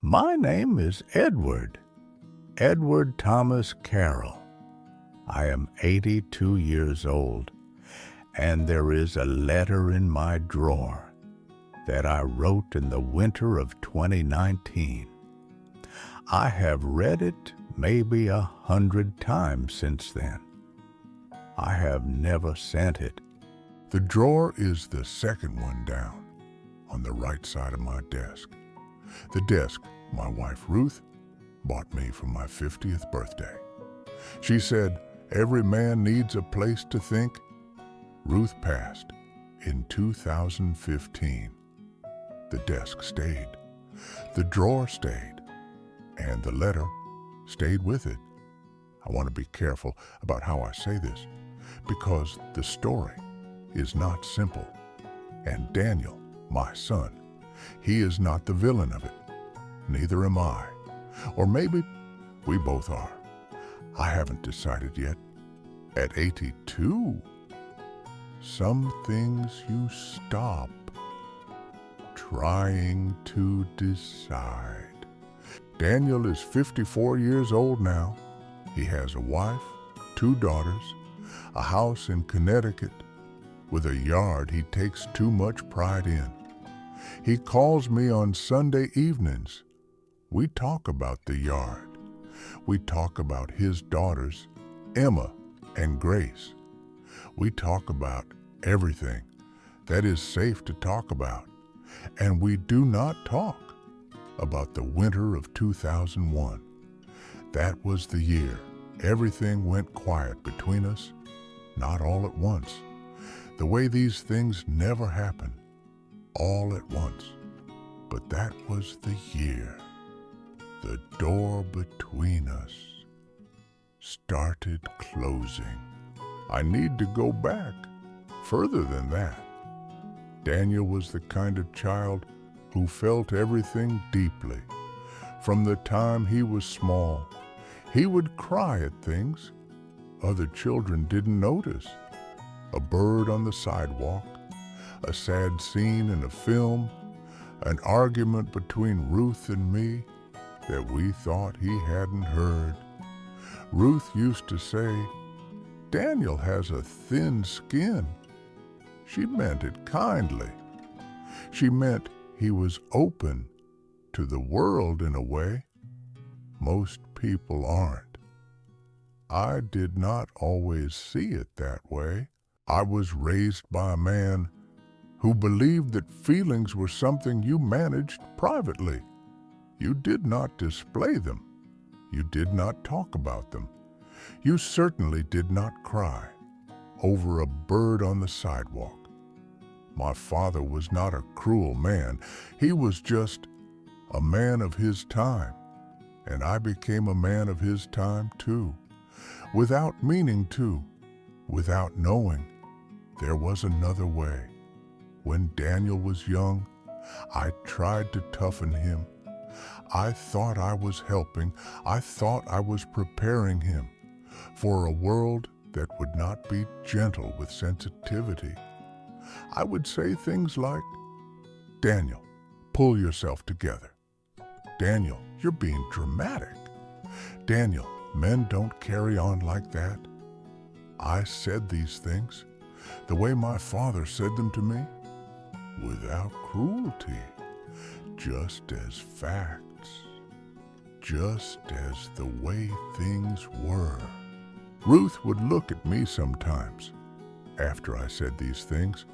My name is Edward Thomas Carroll. I am 82 years old, and there is a letter in my drawer that I wrote in the winter of 2019. I have read it maybe 100 times since then. I have never sent it. The drawer is the second one down on the right side of my desk. The desk my wife Ruth bought me for my 50th birthday. She said, "Every man needs a place to think." Ruth passed in 2015. The desk stayed, the drawer stayed, and the letter stayed with it. I want to be careful about how I say this, because the story is not simple. And Daniel, my son, he is not the villain of it. Neither am I. Or maybe we both are. I haven't decided yet. At 82, some things you stop trying to decide. Daniel is 54 years old now. He has a wife, 2 daughters, a house in Connecticut with a yard he takes too much pride in. He calls me on Sunday evenings. We talk about the yard. We talk about his daughters, Emma and Grace. We talk about everything that is safe to talk about. And we do not talk about the winter of 2001. That was the year everything went quiet between us, not all at once. The way these things never happen, all at once. But that was the year the door between us started closing. I need to go back further than that. Daniel was the kind of child who felt everything deeply. From the time he was small, he would cry at things other children didn't notice. A bird on the sidewalk, a sad scene in a film, an argument between Ruth and me that we thought he hadn't heard. Ruth used to say, "Daniel has a thin skin." She meant it kindly. She meant he was open to the world in a way most people aren't. I did not always see it that way. I was raised by a man who believed that feelings were something you managed privately. You did not display them. You did not talk about them. You certainly did not cry over a bird on the sidewalk. My father was not a cruel man. He was just a man of his time. And I became a man of his time too, without meaning to, without knowing. There was another way. When Daniel was young, I tried to toughen him. I thought I was helping. I thought I was preparing him for a world that would not be gentle with sensitivity. I would say things like, "Daniel, pull yourself together. Daniel, you're being dramatic. Daniel, men don't carry on like that." I said these things the way my father said them to me, without cruelty, just as facts, just as the way things were. Ruth would look at me sometimes after I said these things.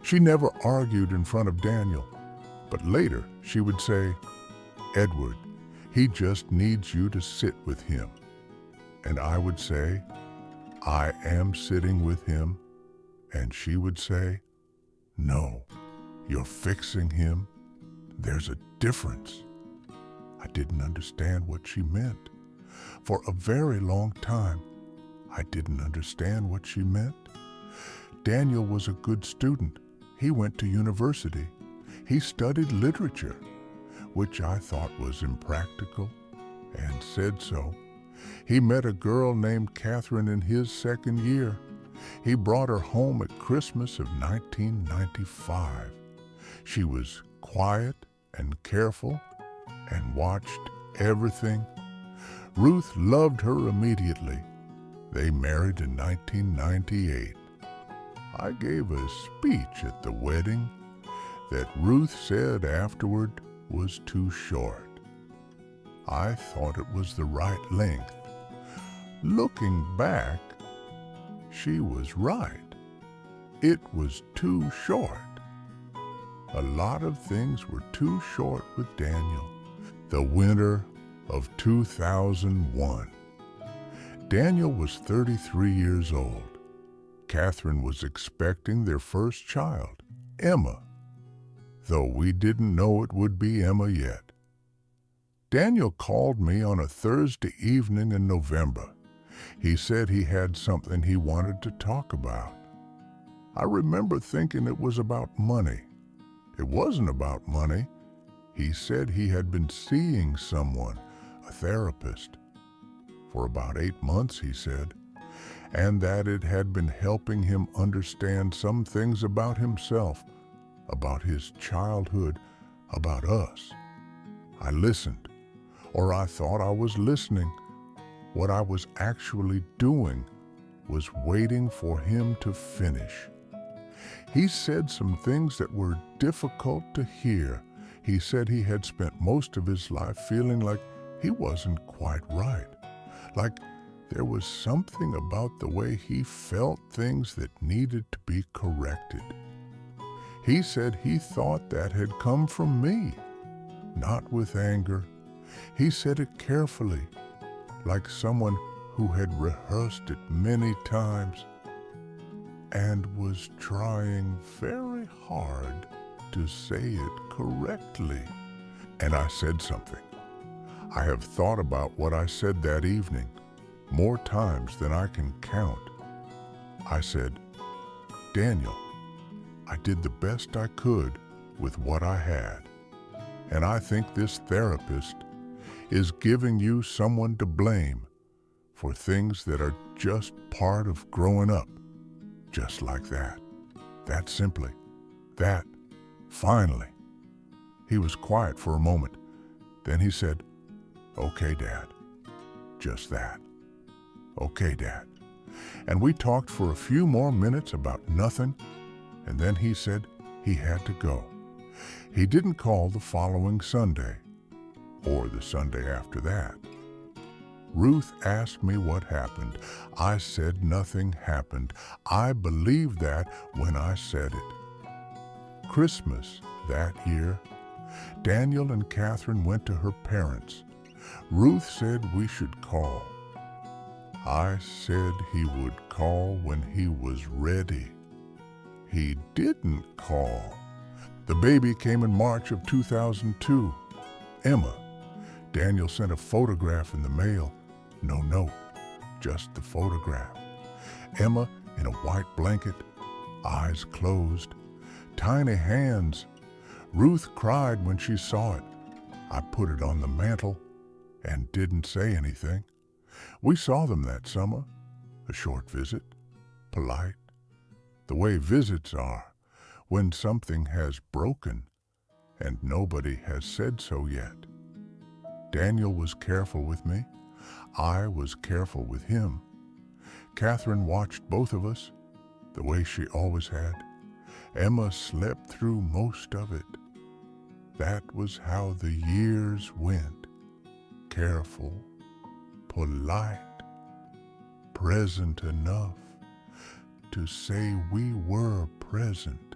She never argued in front of Daniel, but later she would say, "Edward, he just needs you to sit with him." And I would say, "I am sitting with him." And she would say, "No, you're fixing him. There's a difference." I didn't understand what she meant. For a very long time, I didn't understand what she meant. Daniel was a good student. He went to university. He studied literature, which I thought was impractical, and said so. He met a girl named Catherine in his second year. He brought her home at Christmas of 1995. She was quiet and careful and watched everything. Ruth loved her immediately. They married in 1998. I gave a speech at the wedding that Ruth said afterward was too short. I thought it was the right length. Looking back, she was right. It was too short. A lot of things were too short with Daniel. The winter of 2001. Daniel was 33 years old. Catherine was expecting their first child, Emma, though we didn't know it would be Emma yet. Daniel called me on a Thursday evening in November. He said he had something he wanted to talk about. I remember thinking it was about money. It wasn't about money. He said he had been seeing someone, a therapist, for about 8 months, he said, and that it had been helping him understand some things about himself, about his childhood, about us. I listened, or I thought I was listening. What I was actually doing was waiting for him to finish. He said some things that were difficult to hear. He said he had spent most of his life feeling like he wasn't quite right, like there was something about the way he felt things that needed to be corrected. He said he thought that had come from me, not with anger. He said it carefully, like someone who had rehearsed it many times and was trying very hard to say it correctly. And I said something. I have thought about what I said that evening more times than I can count. I said, Daniel, I did the best I could with what I had, and I think this therapist is giving you someone to blame for things that are just part of growing up, just like that. That simply. That, finally. He was quiet for a moment. Then he said, okay, Dad. Just that. Okay, Dad. And we talked for a few more minutes about nothing, and then he said he had to go. He didn't call the following Sunday, or the Sunday after that. Ruth asked me what happened. I said nothing happened. I believed that when I said it. Christmas that year, Daniel and Catherine went to her parents. Ruth said we should call. I said he would call when he was ready. He didn't call. The baby came in March of 2002. Emma. Daniel sent a photograph in the mail. No note, just the photograph. Emma in a white blanket, eyes closed, tiny hands. Ruth cried when she saw it. I put it on the mantel and didn't say anything. We saw them that summer. A short visit, polite, the way visits are when something has broken and nobody has said so yet. Daniel was careful with me. I was careful with him. Catherine watched both of us, the way she always had. Emma slept through most of it. That was how the years went. Careful, polite, present enough to say we were present,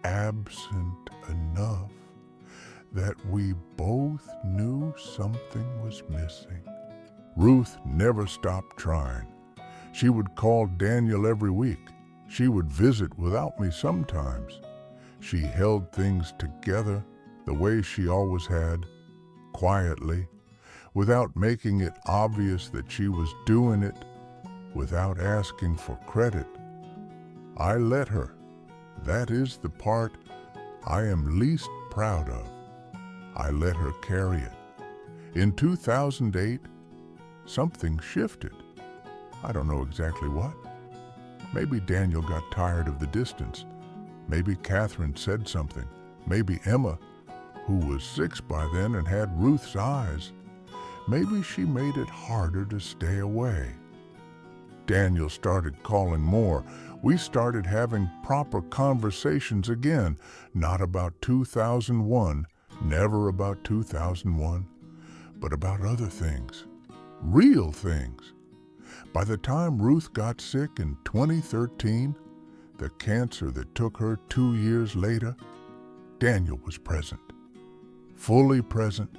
absent enough that we both knew something was missing. Ruth never stopped trying. She would call Daniel every week. She would visit without me sometimes. She held things together the way she always had, quietly, without making it obvious that she was doing it, without asking for credit. I let her. That is the part I am least proud of. I let her carry it. In 2008, something shifted. I don't know exactly what. Maybe Daniel got tired of the distance. Maybe Catherine said something. Maybe Emma, who was 6 by then and had Ruth's eyes. Maybe she made it harder to stay away. Daniel started calling more. We started having proper conversations again, not about 2001, never about 2001, but about other things, real things. By the time Ruth got sick in 2013, the cancer that took her 2 years later, Daniel was present, fully present.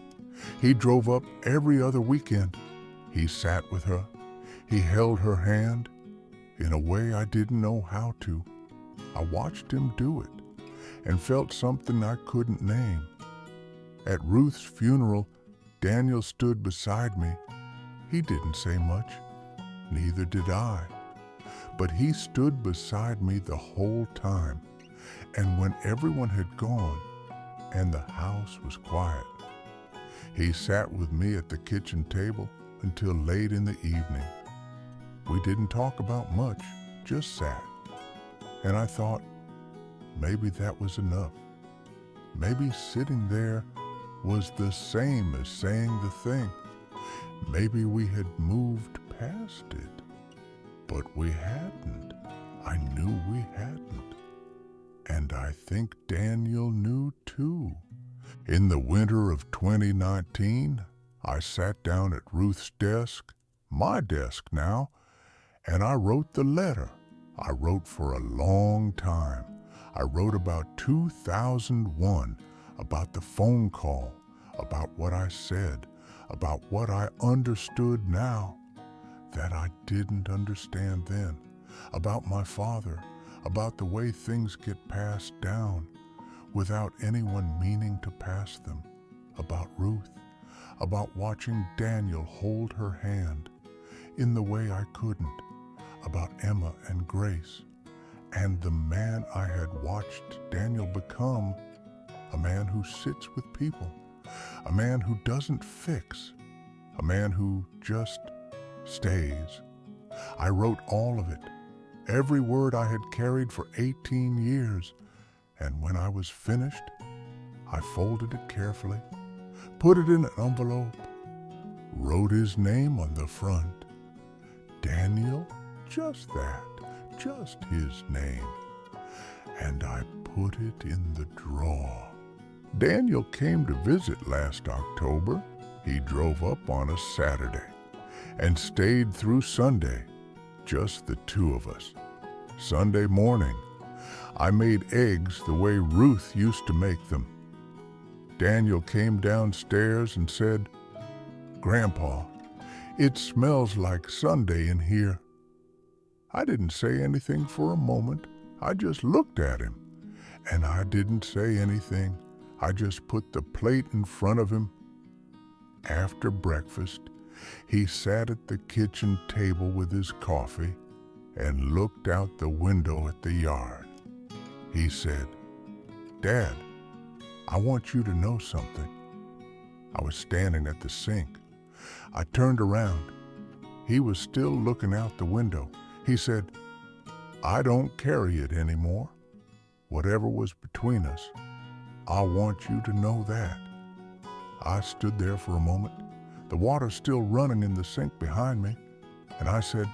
He drove up every other weekend. He sat with her. He held her hand in a way I didn't know how to. I watched him do it and felt something I couldn't name. At Ruth's funeral, Daniel stood beside me. He didn't say much, neither did I, but he stood beside me the whole time. And when everyone had gone and the house was quiet, he sat with me at the kitchen table until late in the evening. We didn't talk about much, just sat. And I thought, maybe that was enough. Maybe sitting there was the same as saying the thing. Maybe we had moved past it, but we hadn't. I knew we hadn't. And I think Daniel knew too. In the winter of 2019, I sat down at Ruth's desk, my desk now, and I wrote the letter. I wrote for a long time. I wrote about 2001, about the phone call, about what I said, about what I understood now that I didn't understand then, about my father, about the way things get passed down without anyone meaning to pass them, about Ruth, about watching Daniel hold her hand in the way I couldn't, about Emma and Grace, and the man I had watched Daniel become, a man who sits with people, a man who doesn't fix, a man who just stays. I wrote all of it, every word I had carried for 18 years, and when I was finished, I folded it carefully, put it in an envelope, wrote his name on the front, Daniel, just that, just his name, and I put it in the drawer. Daniel came to visit last October. He drove up on a Saturday and stayed through Sunday, just the two of us. Sunday morning, I made eggs the way Ruth used to make them. Daniel came downstairs and said, "Grandpa, it smells like Sunday in here." I didn't say anything for a moment. I just looked at him, and I didn't say anything. I just put the plate in front of him. After breakfast, he sat at the kitchen table with his coffee and looked out the window at the yard. He said, "Dad, I want you to know something." I was standing at the sink. I turned around. He was still looking out the window. He said, "I don't carry it anymore. Whatever was between us, I want you to know that." I stood there for a moment, the water still running in the sink behind me, and I said,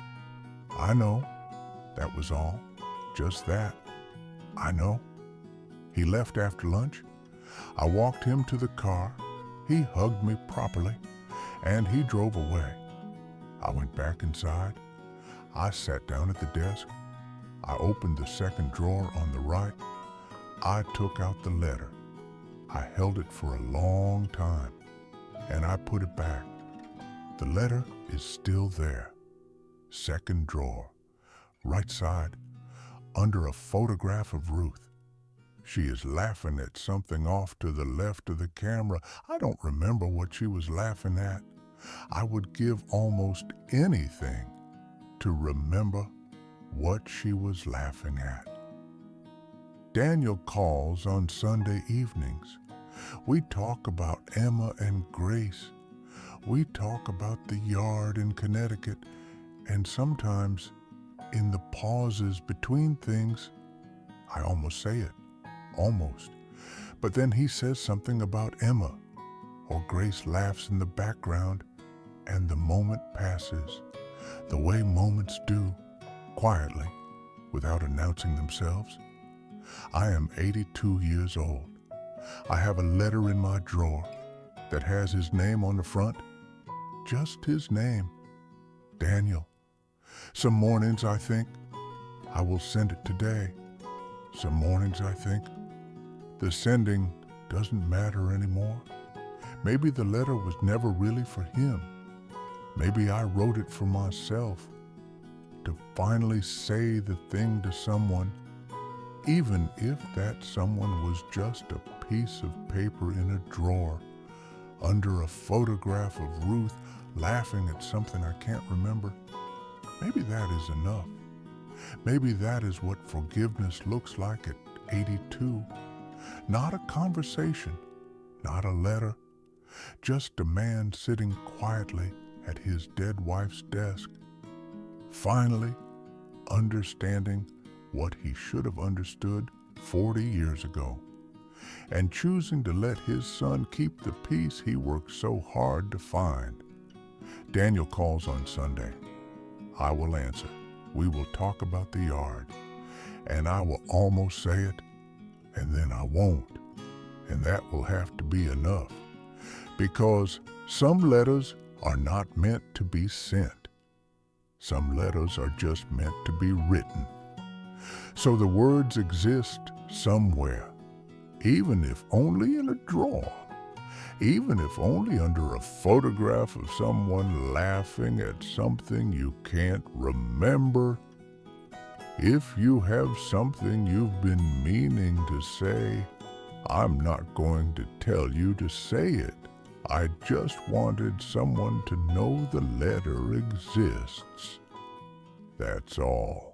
"I know." That was all, just that. I know. He left after lunch. I walked him to the car. He hugged me properly, and he drove away. I went back inside. I sat down at the desk. I opened the second drawer on the right. I took out the letter. I held it for a long time, and I put it back. The letter is still there. Second drawer, right side, under a photograph of Ruth. She is laughing at something off to the left of the camera. I don't remember what she was laughing at. I would give almost anything to remember what she was laughing at. Daniel calls on Sunday evenings. We talk about Emma and Grace. We talk about the yard in Connecticut, and sometimes in the pauses between things, I almost say it, almost, But then he says something about Emma, or Grace laughs in the background, and the moment passes, the way moments do, quietly, without announcing themselves. I am 82 years old. I have a letter in my drawer that has his name on the front, just his name, Daniel. Some mornings I think, I will send it today. Some mornings I think, the sending doesn't matter anymore. Maybe the letter was never really for him. Maybe I wrote it for myself, to finally say the thing to someone, even if that someone was just a piece of paper in a drawer, under a photograph of Ruth laughing at something I can't remember. Maybe that is enough. Maybe that is what forgiveness looks like at 82. Not a conversation, not a letter, just a man sitting quietly at his dead wife's desk, finally understanding what he should have understood 40 years ago, and choosing to let his son keep the peace he worked so hard to find. Daniel calls on Sunday. I will answer. We will talk about the yard, and I will almost say it, and then I won't, and that will have to be enough, because some letters are not meant to be sent. Some letters are just meant to be written. So the words exist somewhere, even if only in a drawer, even if only under a photograph of someone laughing at something you can't remember. If you have something you've been meaning to say, I'm not going to tell you to say it. I just wanted someone to know the letter exists. That's all.